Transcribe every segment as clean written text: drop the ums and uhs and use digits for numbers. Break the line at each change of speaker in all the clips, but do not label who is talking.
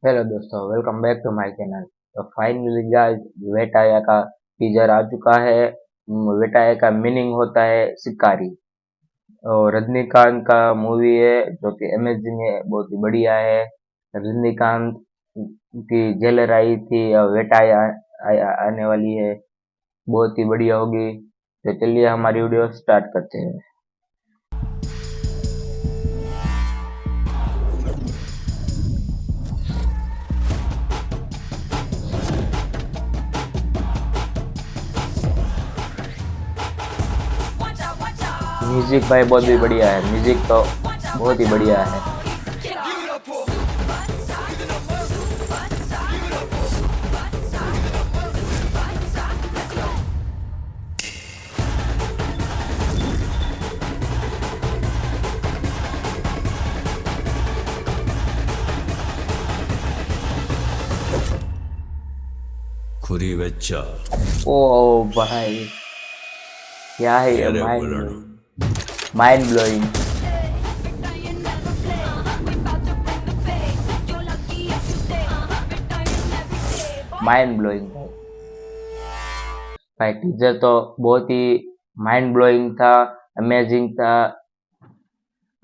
Hello दोस्तों, welcome back to my channel. तो finally guys, वेटाया का टीजर आ चुका है। वेटाया का मीनिंग होता है शिकारी। और रजनीकांत का मूवी है जो कि अमेजिंग है, बहुत ही बढ़िया है। रजनीकांत की जेलर आई थी, अब वेटाया आने वाली है, बहुत ही बढ़िया होगी। तो चलिए हमारी वीडियो स्टार्ट करते हैं। म्यूजिक भाई बहुत ही बढ़िया है, म्यूजिक तो बहुत ही बढ़िया है।
खुरी वेच्चा
ओ भाई, क्या है ये,
एरे
माइंड
बुलड़ू
blowing, mind blowing, mind blowing भाई। भाई टीजर तो बहुत ही माइंड ब्लोइंग था, अमेजिंग था।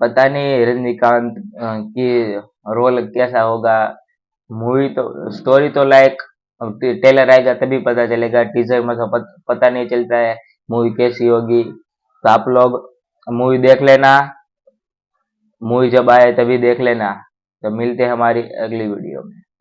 पता नहीं रजनीकांत की रोल कैसा होगा। मूवी तो स्टोरी तो लाइक ट्रेलर आएगा तभी पता चलेगा, टीजर में तो पता नहीं चलता है मूवी कैसी होगी। तो आप लोग मूवी देख लेना, मूवी जब आए तभी देख लेना। तो मिलते हैं हमारी अगली वीडियो में।